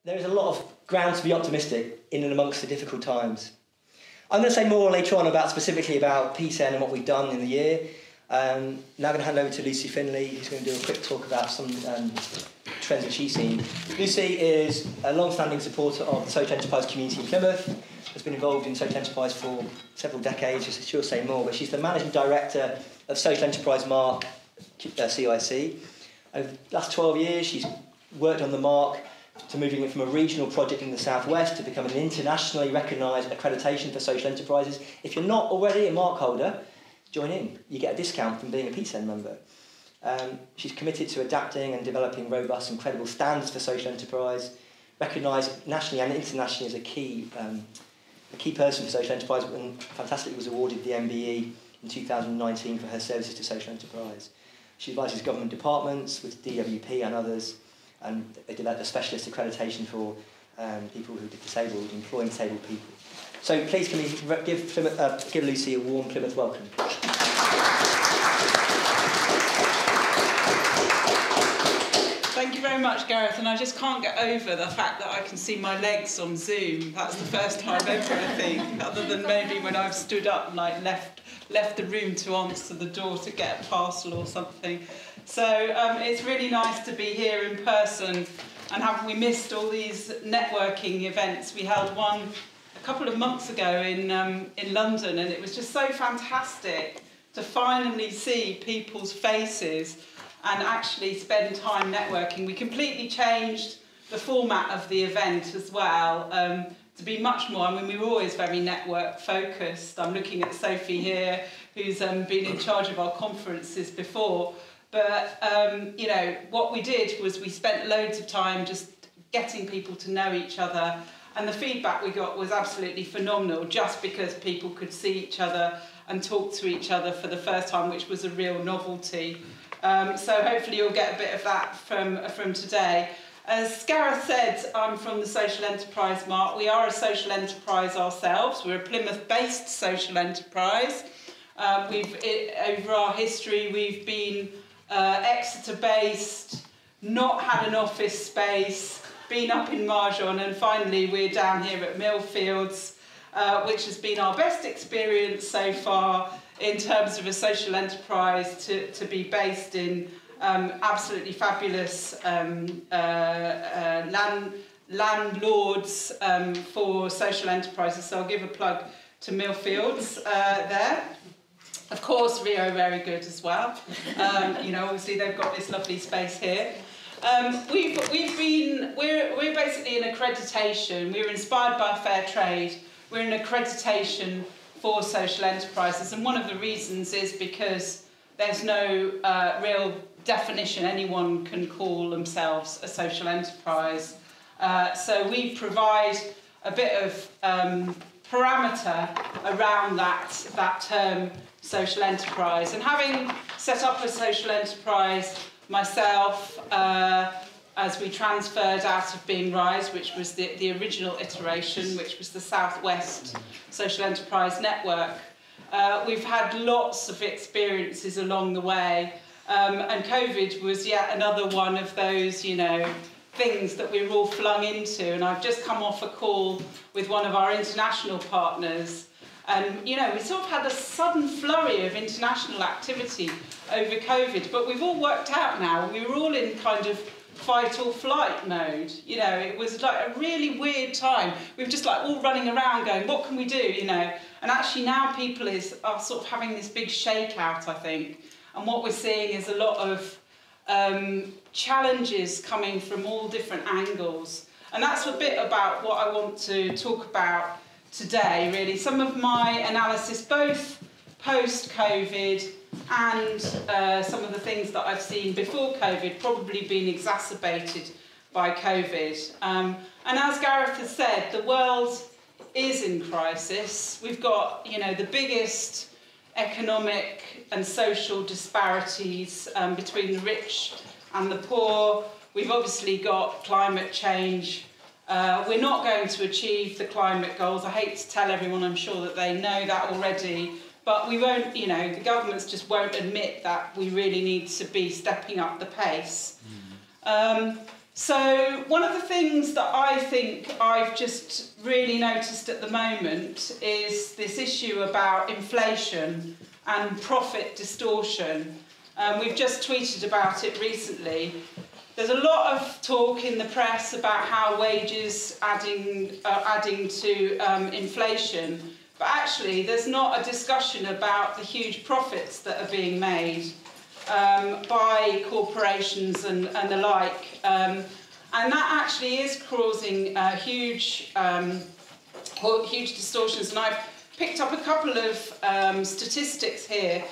there is a lot of ground to be optimistic in and amongst the difficult times. I'm going to say more later on specifically about PSEN and what we've done in the year. Now I'm going to hand over to Lucy Findlay, who's going to do a quick talk about some trends that she's seen. Lucy is a long-standing supporter of the social enterprise community in Plymouth, has been involved in social enterprise for several decades, she'll say more, but she's the Managing Director of Social Enterprise Mark CIC. Over the last 12 years, she's worked on the Mark to moving it from a regional project in the southwest to become an internationally recognised accreditation for social enterprises. If you're not already a Mark holder, join in. You get a discount from being a PSEN member. She's committed to adapting and developing robust and credible standards for social enterprise, recognised nationally and internationally as a key person for social enterprise, and fantastically was awarded the MBE in 2019 for her services to social enterprise. She advises government departments with DWP and others, and they developed a specialist accreditation for people who are disabled, employing disabled people. So please can we give Lucy a warm Plymouth welcome. Thank you very much, Gareth, and I just can't get over the fact that I can see my legs on Zoom. That's the first time ever, I think, other than maybe when I've stood up and left the room to answer the door to get a parcel or something. So it's really nice to be here in person, and we missed all these networking events. We held one a couple of months ago in London, and it was just so fantastic to finally see people's faces and actually spend time networking. We completely changed the format of the event as well to be much more, I mean, we were always very network focused. I'm looking at Sophie here, who's been in charge of our conferences before. But, you know, what we did was we spent loads of time just getting people to know each other, and the feedback we got was absolutely phenomenal, just because people could see each other and talk to each other for the first time, which was a real novelty. So hopefully you'll get a bit of that from today. As Gareth said, I'm from the Social Enterprise Mark. We are a social enterprise ourselves. We're a Plymouth-based social enterprise. Over our history, we've been Exeter-based, not had an office space, been up in Marjon, and finally we're down here at Millfields, which has been our best experience so far in terms of a social enterprise to be based in absolutely fabulous landlords for social enterprises. So I'll give a plug to Millfields there. Of course, Rio are very good as well. You know, obviously they've got this lovely space here. We're basically an accreditation. We were inspired by fair trade. We're an accreditation for social enterprises, and one of the reasons is because there's no real definition anyone can call themselves a social enterprise. So we provide a bit of parameter around that term social enterprise. And having set up a social enterprise myself, as we transferred out of Being Rise, which was the original iteration, which was the Southwest Social Enterprise Network, we've had lots of experiences along the way, and COVID was yet another one of those, you know, things that we were all flung into. And I've just come off a call with one of our international partners, and you know, we sort of had a sudden flurry of international activity over COVID, but we've all worked out now. We were all in kind of fight or flight mode. You know, it was like a really weird time. We were just like all running around going, what can we do, you know? And actually now people are sort of having this big shakeout, I think. And what we're seeing is a lot of challenges coming from all different angles. And that's a bit about what I want to talk about today, really. Some of my analysis, both post-COVID and some of the things that I've seen before COVID, probably been exacerbated by COVID. And as Gareth has said, the world is in crisis. We've got, you know, the biggest economic and social disparities between the rich and the poor. We've obviously got climate change. We're not going to achieve the climate goals. I hate to tell everyone, I'm sure that they know that already, but we won't, you know, the governments just won't admit that we really need to be stepping up the pace. So one of the things that I think I've just really noticed at the moment is this issue about inflation and profit distortion. We've just tweeted about it recently. There's a lot of talk in the press about how wages are adding to inflation, but actually there's not a discussion about the huge profits that are being made by corporations and the like. And that actually is causing huge distortions. And I've picked up a couple of statistics here.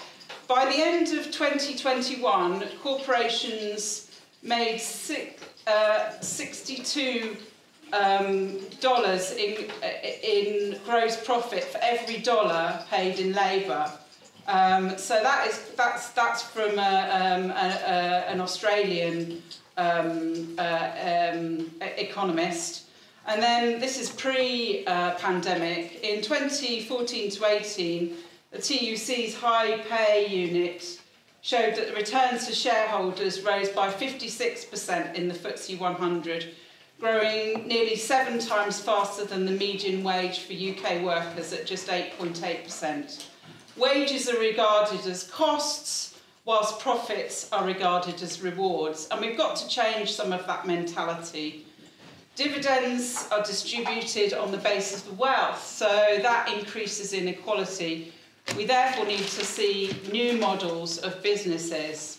By the end of 2021, corporations made $62 in gross profit for every dollar paid in labour. So that's from an Australian economist. And then this is pre-pandemic. In 2014 to 18, the TUC's high pay unit showed that the returns to shareholders rose by 56% in the FTSE 100, growing nearly 7 times faster than the median wage for UK workers at just 8.8%. Wages are regarded as costs, whilst profits are regarded as rewards. And we've got to change some of that mentality. Dividends are distributed on the basis of wealth, so that increases inequality. We therefore need to see new models of businesses.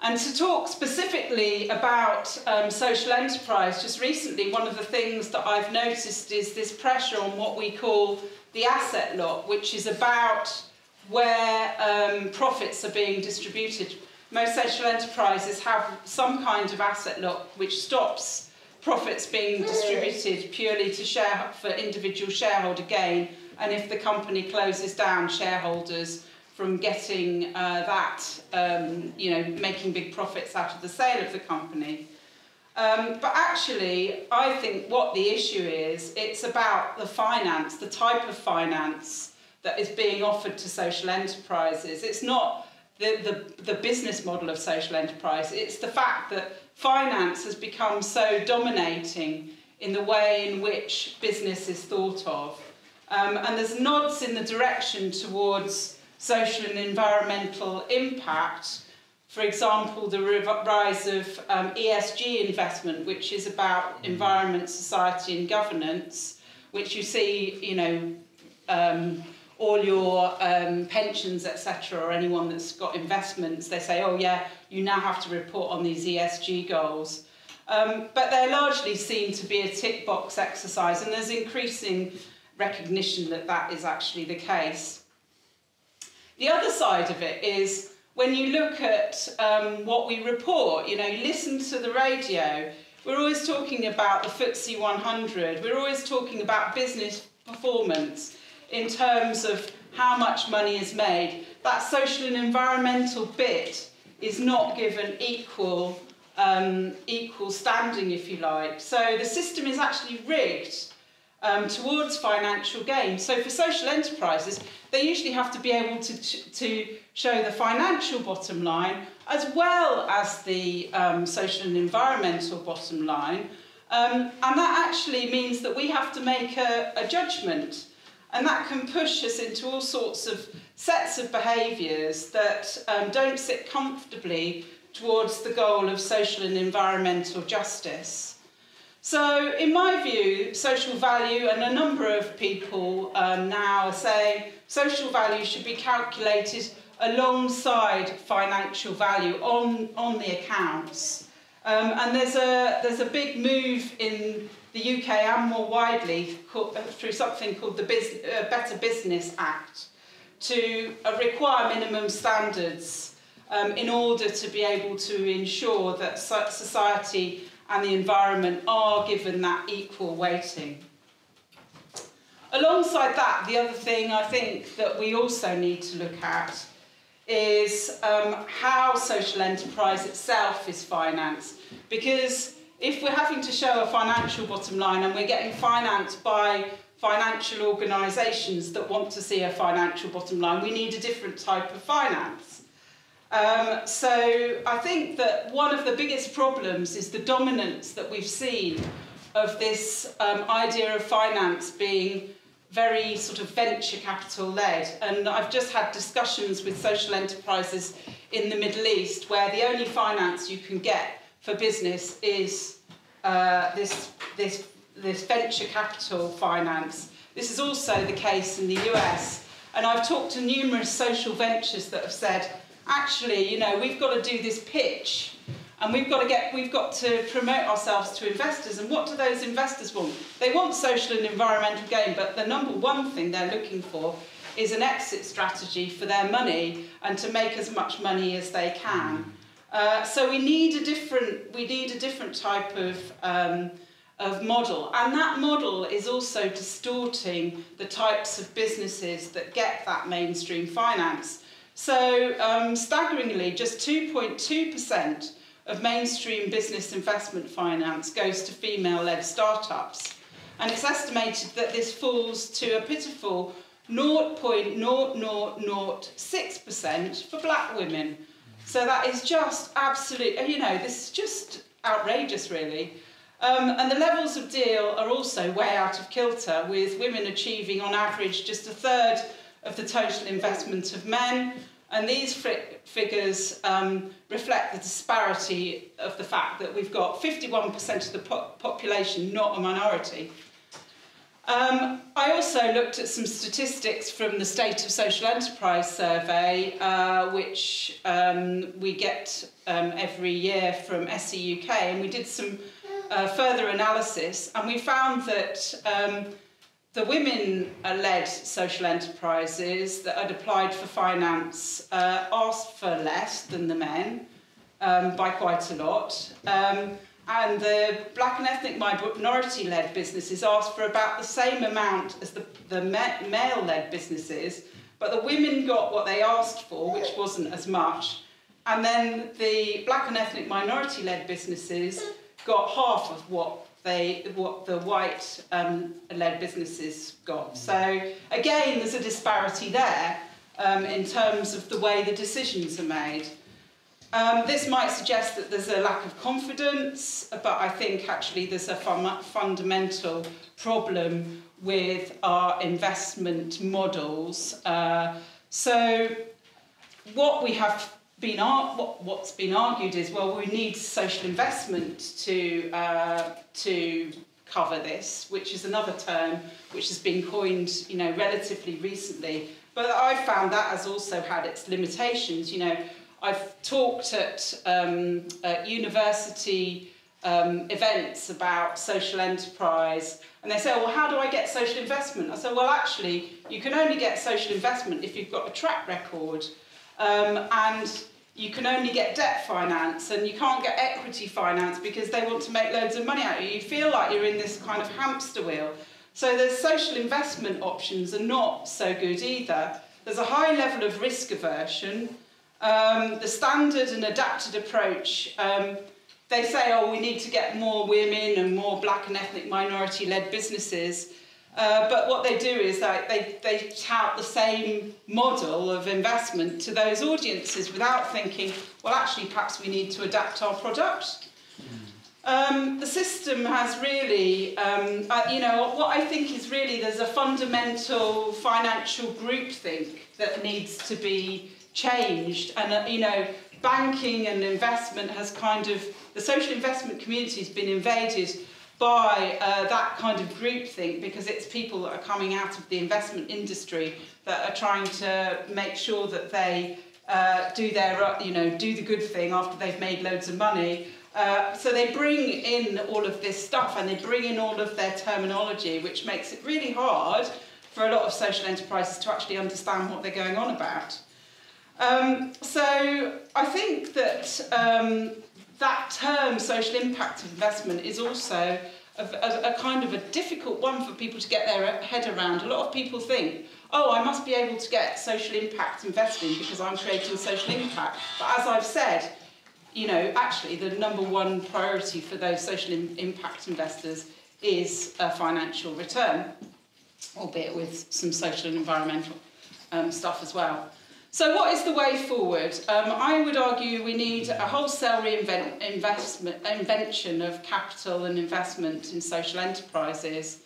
And to talk specifically about social enterprise, just recently one of the things that I've noticed is this pressure on what we call the asset lot, which is about where profits are being distributed. Most social enterprises have some kind of asset lot which stops profits being distributed purely to for individual shareholder gain, and if the company closes down, shareholders from getting making big profits out of the sale of the company. But actually, I think what the issue is, it's about the finance, the type of finance that is being offered to social enterprises. It's not the business model of social enterprise, it's the fact that finance has become so dominating in the way in which business is thought of. And there's nods in the direction towards social and environmental impact. For example, the rise of ESG investment, which is about environment, society and governance, which you see, all your pensions, etc., or anyone that's got investments, they say, oh yeah, you now have to report on these ESG goals. But they're largely seen to be a tick box exercise, and there's increasing recognition that that is actually the case. The other side of it is when you look at what we report, you listen to the radio, we're always talking about the FTSE 100, we're always talking about business performance in terms of how much money is made. That social and environmental bit is not given equal standing, if you like. So the system is actually rigged towards financial gain. So for social enterprises, they usually have to be able to show the financial bottom line as well as the social and environmental bottom line. And that actually means that we have to make a judgment. And that can push us into all sorts of sets of behaviours that don't sit comfortably towards the goal of social and environmental justice. So, in my view, social value, and a number of people now are saying social value should be calculated alongside financial value on the accounts. And there's a big move in the UK and more widely through something called the Better Business Act to require minimum standards in order to be able to ensure that society and the environment are given that equal weighting. Alongside that, the other thing I think that we also need to look at is how social enterprise itself is financed. Because if we're having to show a financial bottom line and we're getting financed by financial organisations that want to see a financial bottom line, we need a different type of finance. So I think that one of the biggest problems is the dominance that we've seen of this idea of finance being very sort of venture capital led. And I've just had discussions with social enterprises in the Middle East where the only finance you can get for business is this venture capital finance. This is also the case in the US. And I've talked to numerous social ventures that have said, actually, you know, we've got to do this pitch and we've got to promote ourselves to investors. And what do those investors want? They want social and environmental gain, but the number one thing they're looking for is an exit strategy for their money and to make as much money as they can. So we need a different type of model, and that model is also distorting the types of businesses that get that mainstream finance. So staggeringly, just 2.2% of mainstream business investment finance goes to female-led startups, and it's estimated that this falls to a pitiful 0.0006% for black women. So that is just absolute, you know, this is just outrageous, really. And the levels of deal are also way out of kilter, with women achieving on average just 1/3 of the total investment of men. And these figures reflect the disparity of the fact that we've got 51% of the population not a minority. I also looked at some statistics from the State of Social Enterprise survey, which we get every year from SE UK, and we did some further analysis, and we found that the women-led social enterprises that had applied for finance asked for less than the men by quite a lot. And the black and ethnic minority-led businesses asked for about the same amount as the male-led businesses, but the women got what they asked for, which wasn't as much. And then the black and ethnic minority-led businesses got half of what the white-led businesses got. So again, there's a disparity there in terms of the way the decisions are made. This might suggest that there's a lack of confidence, but I think actually there's a fundamental problem with our investment models. So what's been argued is, well, we need social investment to cover this, which is another term which has been coined, you know, relatively recently. But I've found that has also had its limitations. You know, I've talked at university events about social enterprise, and they say, well, how do I get social investment? I say, well, actually, you can only get social investment if you've got a track record, and you can only get debt finance, and you can't get equity finance because they want to make loads of money out of you. You feel like you're in this kind of hamster wheel. So the social investment options are not so good either. There's a high level of risk aversion. The standard and adapted approach, they say, oh, we need to get more women and more black and ethnic minority-led businesses. But what they do is that they tout the same model of investment to those audiences without thinking, well, actually, perhaps we need to adapt our product. The system has really, you know, what I think is really there's a fundamental financial groupthink that needs to be changed. And, you know, banking and investment has kind of, the social investment community has been invaded by that kind of groupthink, because it's people that are coming out of the investment industry that are trying to make sure that they do the good thing after they've made loads of money. So they bring in all of this stuff, and they bring in all of their terminology, which makes it really hard for a lot of social enterprises to actually understand what they're going on about. So I think that that term, social impact investment, is also a kind of a difficult one for people to get their head around. A lot of people think, oh, I must be able to get social impact investing because I'm creating social impact. But as I've said, you know, actually the #1 priority for those social impact investors is a financial return, albeit with some social and environmental stuff as well. So what is the way forward? I would argue we need a wholesale invention of capital and investment in social enterprises,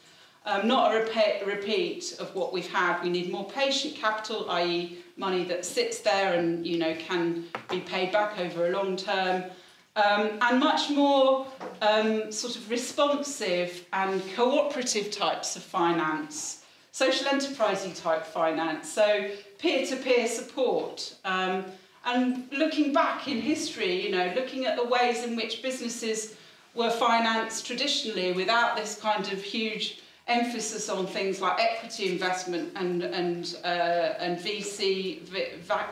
not a repeat of what we've had. We need more patient capital, i.e. money that sits there and can be paid back over a long term, and much more sort of responsive and cooperative types of finance. Social enterprise-y type finance, so peer-to-peer support. And looking back in history, looking at the ways in which businesses were financed traditionally without this kind of huge emphasis on things like equity investment and VC,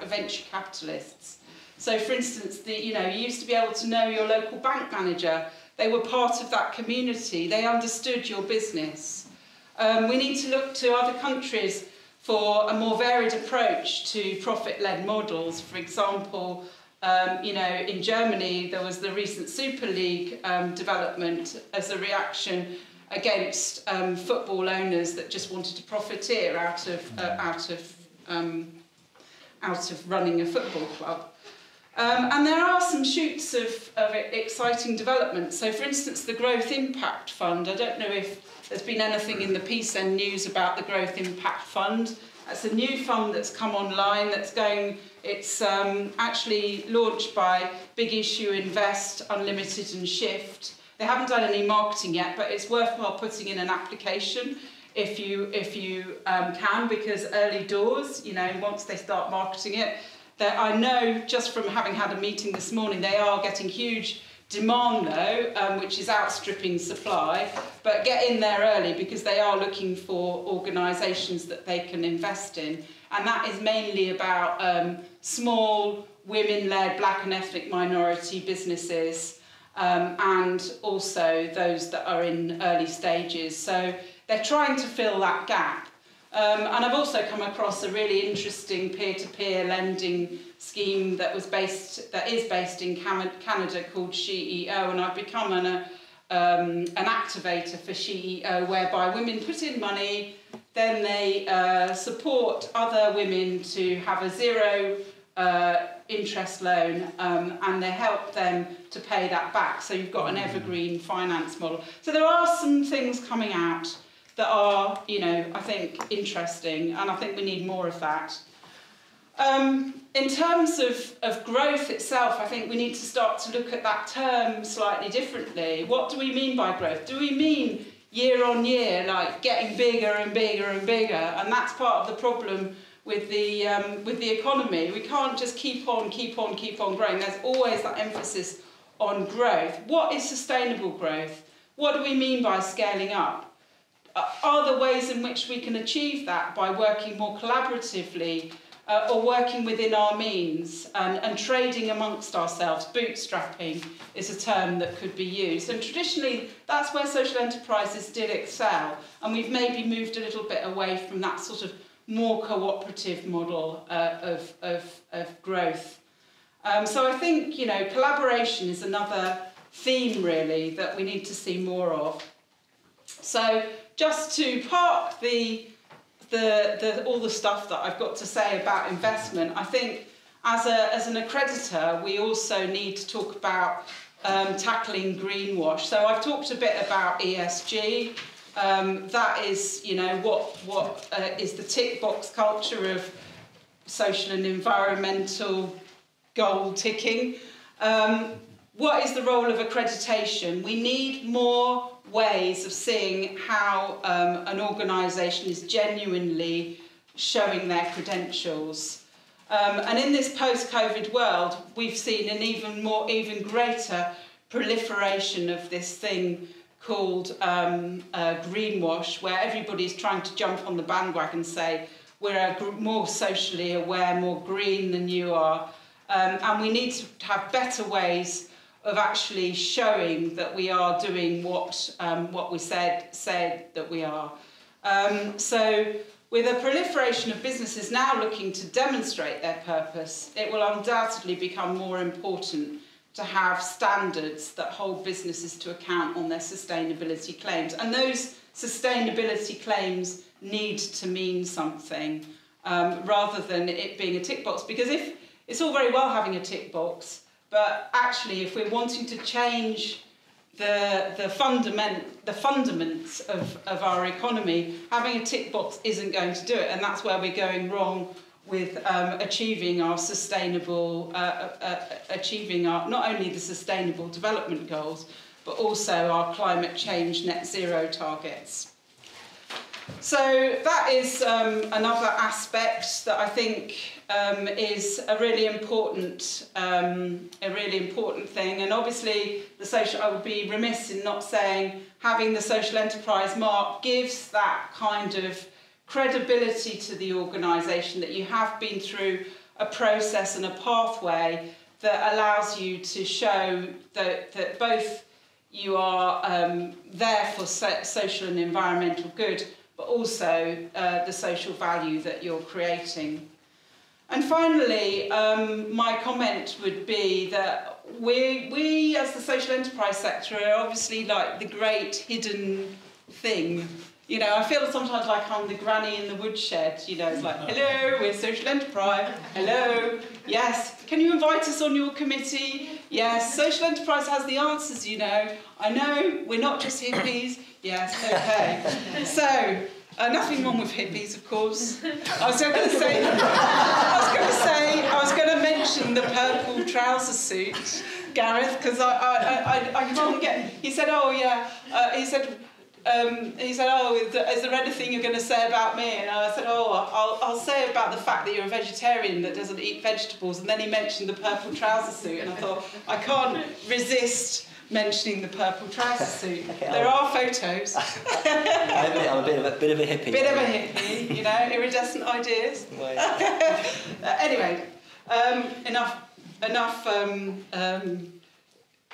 venture capitalists. So for instance, you used to be able to know your local bank manager. They were part of that community. They understood your business. We need to look to other countries for a more varied approach to profit-led models. For example, in Germany, there was the recent Super League development as a reaction against football owners that just wanted to profiteer out of running a football club. And there are some shoots of exciting development. So, for instance, the Growth Impact Fund. I don't know if there's been anything in the PSEN news about the Growth Impact Fund. That's a new fund that's come online. It's actually launched by Big Issue Invest, Unlimited and Shift. They haven't done any marketing yet, but it's worthwhile putting in an application if you can, because early doors, once they start marketing it, I know just from having had a meeting this morning, they are getting huge demand though, which is outstripping supply, but get in there early because they are looking for organisations that they can invest in. And that is mainly about small, women-led, black and ethnic minority businesses, and also those that are in early stages. So they're trying to fill that gap. And I've also come across a really interesting peer-to-peer lending scheme that is based in Canada called SheEO, and I've become an activator for SheEO, whereby women put in money, then they support other women to have a zero interest loan, and they help them to pay that back. So you've got an evergreen finance model. So there are some things coming out that are, I think, interesting, and I think we need more of that. In terms of growth itself, I think we need to start to look at that term slightly differently. What do we mean by growth? Do we mean year on year, like getting bigger and bigger and bigger? And that's part of the problem with the economy. We can't just keep on growing. There's always that emphasis on growth. What is sustainable growth? What do we mean by scaling up? Are there ways in which we can achieve that by working more collaboratively or working within our means and trading amongst ourselves? Bootstrapping is a term that could be used. And traditionally, that's where social enterprises did excel. And we've maybe moved a little bit away from that sort of more cooperative model of growth. So I think, collaboration is another theme, really, that we need to see more of. So just to park all the stuff that I've got to say about investment, I think as an accreditor, we also need to talk about tackling greenwash. So I've talked a bit about ESG. That is, what is the tick box culture of social and environmental goal ticking. What is the role of accreditation? We need more ways of seeing how an organisation is genuinely showing their credentials. And in this post-COVID world, we've seen an even greater proliferation of this thing called greenwash, where everybody's trying to jump on the bandwagon and say, we're more socially aware, more green than you are. And we need to have better ways of actually showing that we are doing what we said that we are. So with a proliferation of businesses now looking to demonstrate their purpose, it will undoubtedly become more important to have standards that hold businesses to account on their sustainability claims. And those sustainability claims need to mean something. rather than it being a tick box. Because if it's all very well having a tick box, but actually if we're wanting to change the fundaments of our economy, having a tick box isn't going to do it, and that's where we're going wrong with achieving our sustainable, achieving our, not only the sustainable development goals, but also our climate change net zero targets. So that is another aspect that I think is a really important thing. And obviously, I would be remiss in not saying having the Social Enterprise Mark gives that kind of credibility to the organisation that you have been through a process and a pathway that allows you to show that both you are there for social and environmental good, but also the social value that you're creating. And finally, my comment would be that we as the social enterprise sector are obviously like the great hidden thing. You know, I feel sometimes like I'm the granny in the woodshed, you know, it's like, hello, we're social enterprise, hello, yes, can you invite us on your committee? Yes, social enterprise has the answers, you know, I know, we're not just hippies, yes, okay. So, nothing wrong with hippies, of course. I was going to mention the purple trouser suit, Gareth, because I can't get. He said, oh yeah. He said, oh, is there anything you're going to say about me? And I said, oh, I'll say about the fact that you're a vegetarian that doesn't eat vegetables. And then he mentioned the purple trouser suit, and I thought I can't resist mentioning the purple trouser suit. Okay, there are photos. I'm a bit of a hippie. Bit of a hippie, you know, iridescent ideas. Anyway, enough.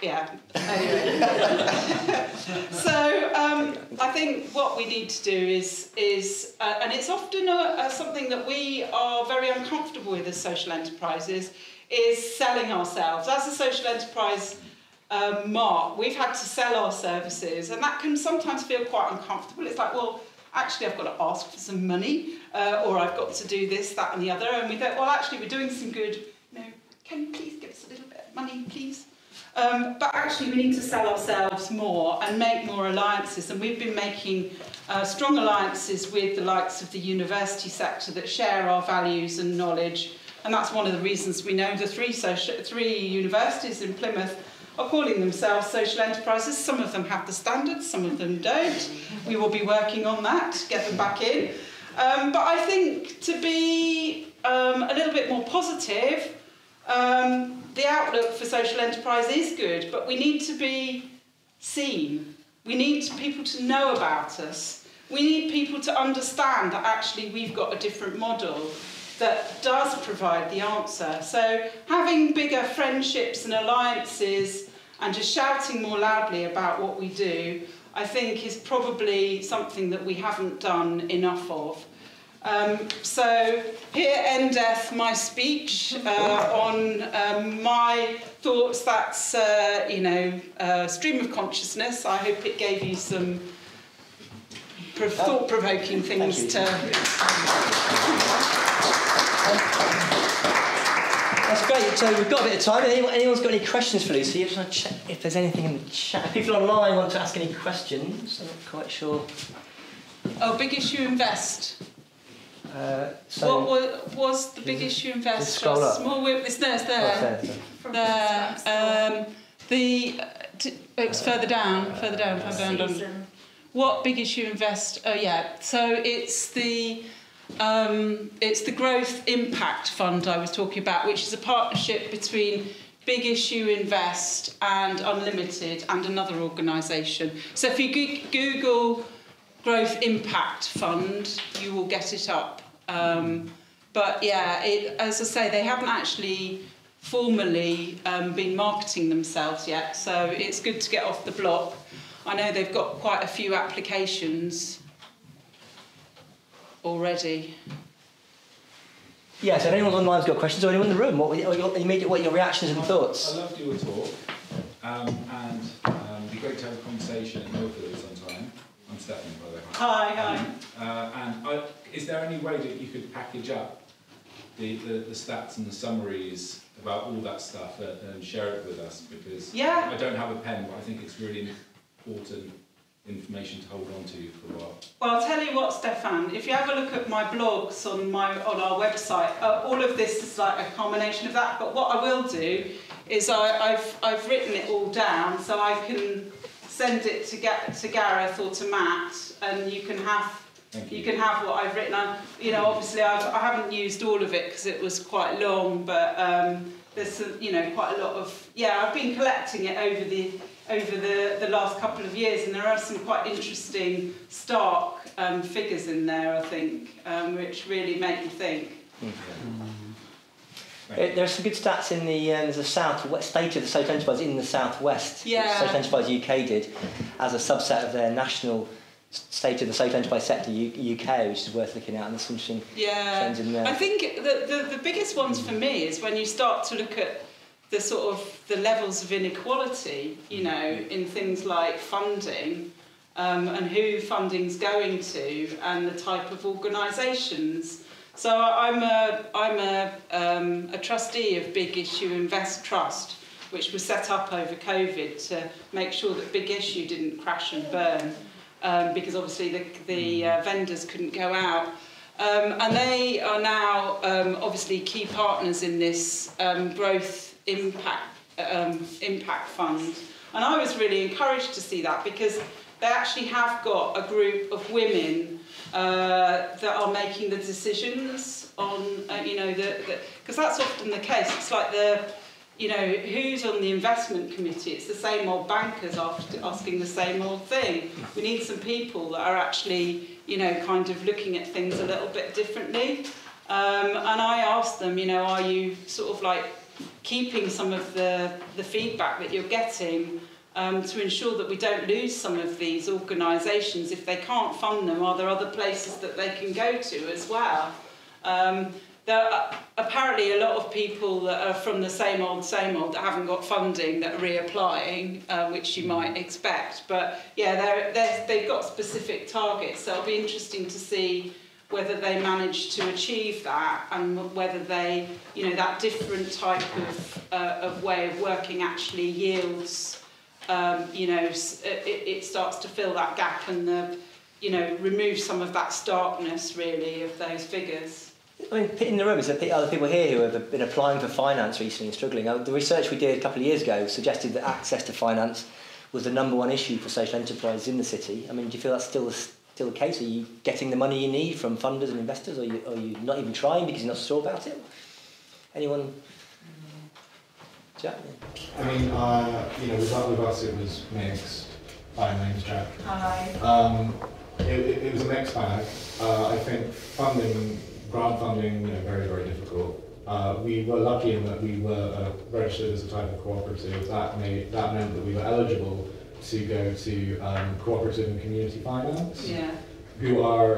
Yeah. Anyway. So I think what we need to do is and it's often something that we are very uncomfortable with as social enterprises, is selling ourselves. As a social enterprise Mark, we've had to sell our services, and that can sometimes feel quite uncomfortable. It's like, well, actually I've got to ask for some money, or I've got to do this, that and the other, and we think, well, actually we're doing some good, you know, can you please give us a little bit of money, please? But actually we need to sell ourselves more and make more alliances, and we've been making strong alliances with the likes of the university sector that share our values and knowledge, and that's one of the reasons we know the three universities in Plymouth are calling themselves social enterprises. Some of them have the standards, some of them don't. We will be working on that to get them back in. But I think to be a little bit more positive, the outlook for social enterprise is good, but we need to be seen. We need people to know about us. We need people to understand that actually we've got a different model that does provide the answer. So having bigger friendships and alliances and just shouting more loudly about what we do, I think is probably something that we haven't done enough of. So here endeth my speech on my thoughts. That's, stream of consciousness. I hope it gave you some thought-provoking things to... That's great. So we've got a bit of time. Anyone's got any questions for Lucy? I just want to check if there's anything in the chat. If people online want to ask any questions, I'm not quite sure. Oh, Big Issue Invest. What was the Big Issue Invest? Scroll up. Small whip. It's there. It's there. It's further down. Further down. What Big Issue Invest? Oh yeah. So it's the Growth Impact Fund I was talking about, which is a partnership between Big Issue Invest and Unlimited and another organisation. So if you Google Growth Impact Fund, you will get it up. But yeah, as I say, they haven't actually formally been marketing themselves yet, so it's good to get off the block. I know they've got quite a few applications already. Yeah, so if anyone online's got questions, or anyone in the room, what are your reactions and thoughts? I loved your talk, and it'd be great to have a conversation in Millfield sometime. I'm Stephanie, by the way. Hi. And is there any way that you could package up the stats and the summaries about all that stuff and share it with us? Because I don't have a pen, but I think it's really important information to hold on to for a while. Well, I'll tell you what, Stefan, if you have a look at my blogs on our website, all of this is like a combination of that, but what I will do is I've written it all down so I can send it to Gareth or to Matt, and you can have what I've written. You know, obviously I haven't used all of it because it was quite long, but there's quite a lot of I've been collecting it over the last couple of years, and there are some quite interesting stark figures in there, I think, which really make you think. There are some good stats in the south-west state of the social enterprise in the southwest. Yeah. Social Enterprise UK did as a subset of their national state of the social enterprise sector UK, which is worth looking at, and there's some interesting trends in there. I think the biggest ones for me is when you start to look at the sort of the levels of inequality, you know, in things like funding, and who funding's going to, and the type of organisations. So I'm a trustee of Big Issue Invest Trust, which was set up over COVID to make sure that Big Issue didn't crash and burn, because obviously the vendors couldn't go out. And they are now obviously key partners in this growth impact fund. And I was really encouraged to see that, because they actually have got a group of women that are making the decisions on, because that's often the case. It's like who's on the investment committee? It's the same old bankers asking the same old thing. We need some people that are actually, kind of looking at things a little bit differently. And I asked them, are you sort of like keeping some of the feedback that you're getting to ensure that we don't lose some of these organisations? If they can't fund them, are there other places that they can go to as well? There are apparently a lot of people that are from the same old that haven't got funding that are reapplying, which you might expect. But yeah, they've got specific targets, so it'll be interesting to see whether they manage to achieve that, and whether they, that different type of way of working actually yields, it starts to fill that gap and remove some of that starkness really of those figures. I mean, in the room is there other people here who have been applying for finance recently and struggling. The research we did a couple of years ago suggested that access to finance was the #1 issue for social enterprises in the city. I mean, do you feel that's still the case? Are you getting the money you need from funders and investors, or are you not even trying because you're not sure about it? Anyone? Jack? I mean, with us it was mixed. Hi, my name's Jack. Hi. It was a mixed bag. I think grant funding, very, very difficult. We were lucky in that we were registered as a type of cooperative. That meant that we were eligible to go to cooperative and community finance, who are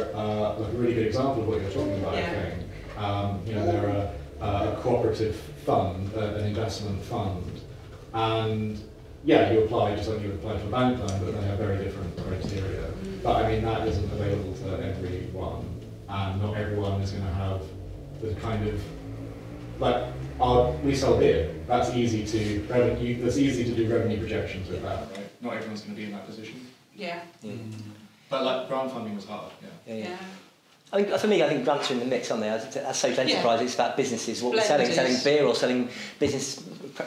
like a really good example of what you're talking about, I think. They're a cooperative fund, an investment fund, and you apply just like you would apply for a bank loan, but they have very different criteria. But I mean, that isn't available to everyone, and not everyone is going to have the kind of, we sell beer. That's easy to do revenue projections with that, right? Not everyone's going to be in that position. Yeah. But grant funding was hard. Yeah. I think, for me, I think grants are in the mix, aren't they? As social enterprise, it's about businesses, what we're selling beer or selling business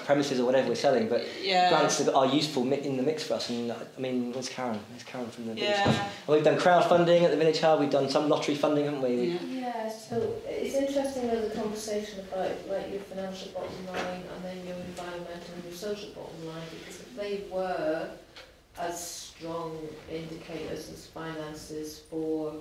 premises or whatever we're selling. But grants are useful in the mix for us. And I mean, where's Karen? Where's Karen from the Village Hub? And we've done crowdfunding at the Village Hub. We've done some lottery funding, haven't we? Yeah. So it's interesting there's a conversation about your financial bottom line and then your environmental and your social bottom line, because if they were as strong indicators as finances for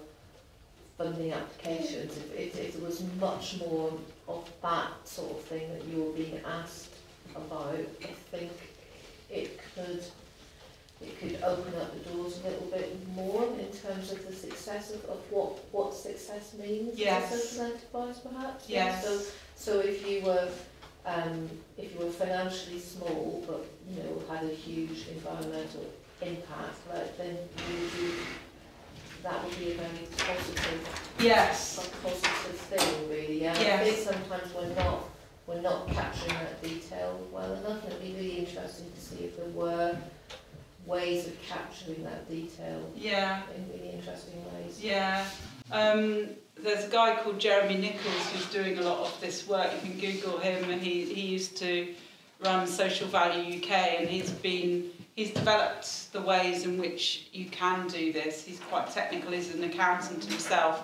funding applications, if there was much more of that sort of thing that you were being asked about, I think it could open up the doors a little bit more in terms of the success of what success means for social enterprise, perhaps. Yes. So if you were financially small but had a huge environmental impact, then that would be a very positive, yes, a positive thing, really. Yeah. Yes. I think sometimes we're not capturing that detail well enough, and it'd be really interesting to see if there were ways of capturing that detail. Yeah. In really interesting ways. Yeah. There's a guy called Jeremy Nichols who's doing a lot of this work. You can Google him, and he used to run Social Value UK, and he's developed the ways in which you can do this. He's quite technical, he's an accountant himself,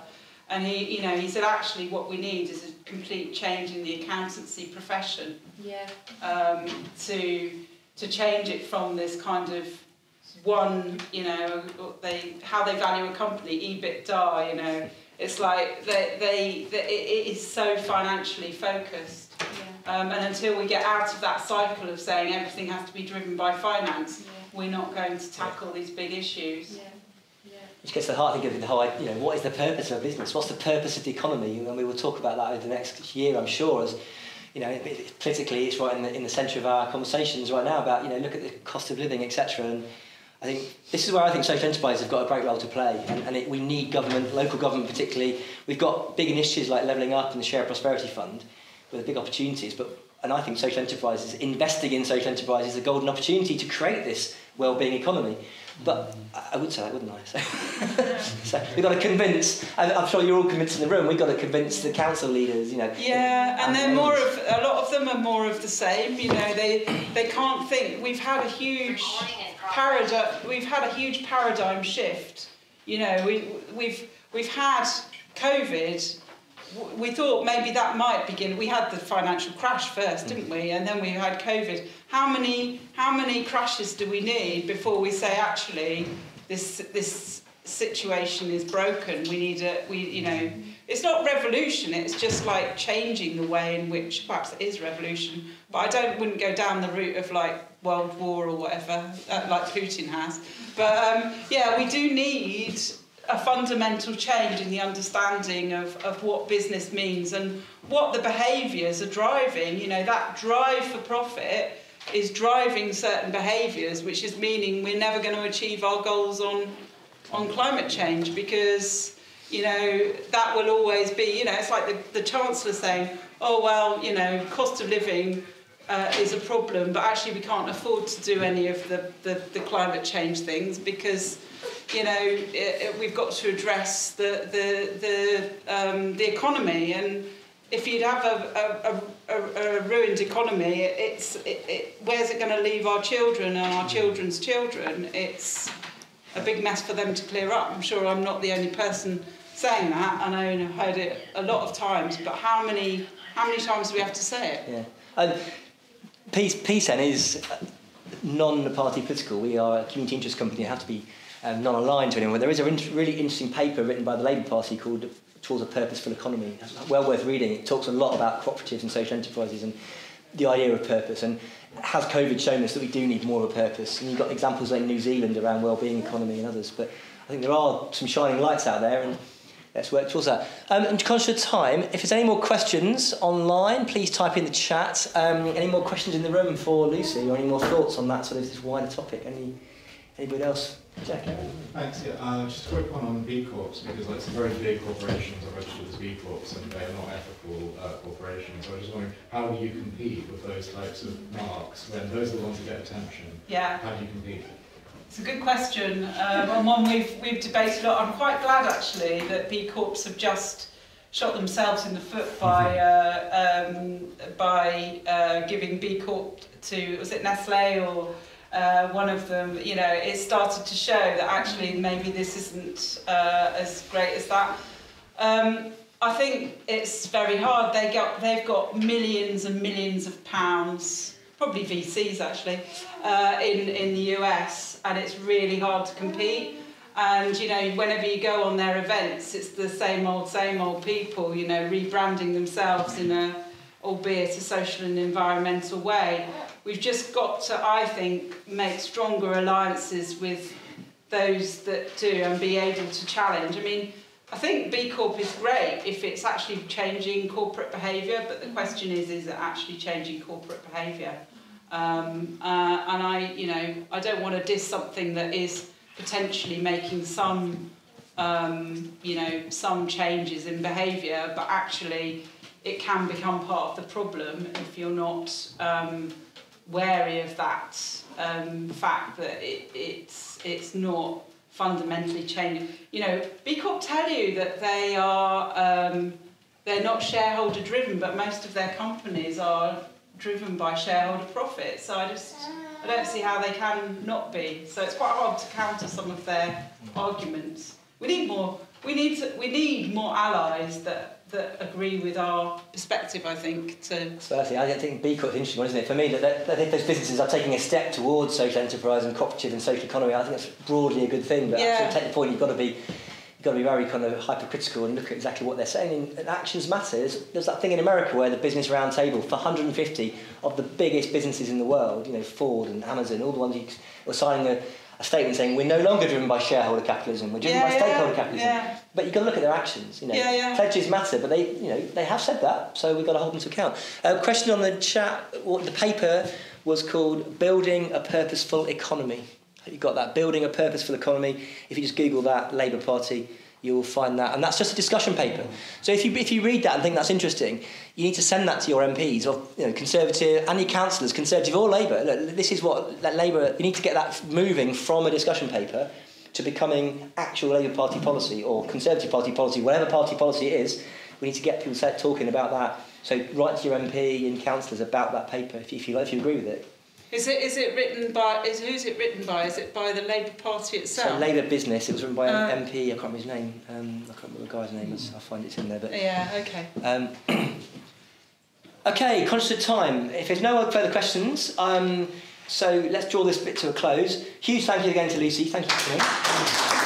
and he said actually what we need is a complete change in the accountancy profession. Yeah. To change it from this kind of one, how they value a company, EBITDA, it's like it is so financially focused. Yeah. And until we get out of that cycle of saying everything has to be driven by finance, we're not going to tackle these big issues. Yeah. Yeah. Which gets to the heart of the whole, what is the purpose of a business? What's the purpose of the economy? And we will talk about that over the next year, I'm sure, as politically it's right in the centre of our conversations right now about, look at the cost of living, etc. And I think this is where I think social enterprises have got a great role to play, and we need government, local government particularly. We've got big initiatives like Levelling Up and the Shared Prosperity Fund, with big opportunities, and I think social enterprises, investing in social enterprises is a golden opportunity to create this well-being economy. But I would say that, wouldn't I? So we've got to convince, I'm sure you're all convinced in the room, we've got to convince the council leaders, Yeah, and they're a lot of them are more of the same, they can't think. We've had a huge paradigm shift. We've had COVID. We thought maybe that might begin. We had the financial crash first, didn't we? And then we had COVID. How many crashes do we need before we say actually this situation is broken? It's not revolution. It's just like changing the way in which perhaps it is revolution. But I wouldn't go down the route of like World War or whatever like Putin has. But we do need a fundamental change in the understanding of what business means and what the behaviours are driving. That drive for profit is driving certain behaviours, which is meaning we're never going to achieve our goals on climate change, because that will always be, it's like the Chancellor saying, oh well, cost of living is a problem, but actually we can't afford to do any of the climate change things because we've got to address the economy. And if you'd have a ruined economy, where's it going to leave our children and our children's children? It's a big mess for them to clear up. I'm sure I'm not the only person saying that, and I've heard it a lot of times. But how many times do we have to say it? Yeah. And PSEN is non-party political. We are a community interest company. You have to be non-aligned to anyone. There is a really interesting paper written by the Labour Party called Towards a Purposeful Economy. It's well worth reading. It talks a lot about cooperatives and social enterprises and the idea of purpose. And has COVID shown us that we do need more of a purpose? And you've got examples like New Zealand around wellbeing economy and others. But I think there are some shining lights out there, and let's work towards that. And conscious of time, if there's any more questions online, please type in the chat. Any more questions in the room for Lucy, or any more thoughts on that sort of this wider topic? Anybody else? Jack? Thanks. Yeah, just a quick one on B Corps, because some very big corporations are registered as B Corps and they are not ethical corporations. So I was just wondering, how do you compete with those types of marks when those are the ones that get attention? Yeah. How do you compete? It's a good question, and one we've debated a lot. I'm quite glad actually that B Corps have just shot themselves in the foot by giving B Corp to, was it Nestle or one of them? It started to show that actually maybe this isn't as great as that. I think it's very hard. They've got millions and millions of pounds, probably VCs actually, in the US, and it's really hard to compete. And whenever you go on their events, it's the same old people, rebranding themselves in albeit a social and environmental way. We've just got to, I think, make stronger alliances with those that do and be able to challenge. I think B Corp is great if it's actually changing corporate behaviour, but the question is it actually changing corporate behaviour? And I don't want to diss something that is potentially making some you know, some changes in behaviour, but actually it can become part of the problem if you're not wary of that fact that it's not fundamentally changing. You know, B Corp tell you that they are they're not shareholder driven, but most of their companies are driven by shareholder profit. So I don't see how they can not be. So it's quite hard to counter some of their arguments. We need more allies that agree with our perspective, I think. Firstly, I think B Corp is interesting, isn't it? For me, that if those businesses are taking a step towards social enterprise and cooperative and social economy, I think that's broadly a good thing. But actually, take the point, you've got to be very kind of hypercritical and look at exactly what they're saying. And actions matters. There's that thing in America where the Business Roundtable, for 150 of the biggest businesses in the world, you know, Ford and Amazon, all the ones who were signing a statement saying we're no longer driven by shareholder capitalism, we're driven by stakeholder capitalism. Yeah. But you've got to look at their actions. You know, pledges matter, but they have said that, so we've got to hold them to account. Question on the chat: the paper was called "Building a Purposeful Economy." You got that? Building a Purposeful Economy. If you just Google that, Labour Party, you will find that, and that's just a discussion paper. So if you read that and think that's interesting, you need to send that to your MPs or Conservative and your councillors, Conservative or Labour. Look, this is what Labour. You need to get that moving from a discussion paper to becoming actual Labour Party policy or Conservative Party policy, whatever party policy it is. We need to get people talking about that. So write to your MP and councillors about that paper if you agree with it. Is it written by? Who's it written by? Is it by the Labour Party itself? So Labour Business. It was written by an MP. I can't remember his name. I can't remember the guy's name. I'll find it's in there. But yeah, okay. Okay, conscious of time. If there's no further questions, so let's draw this bit to a close. Huge thank you again to Lucy. Thank you for coming.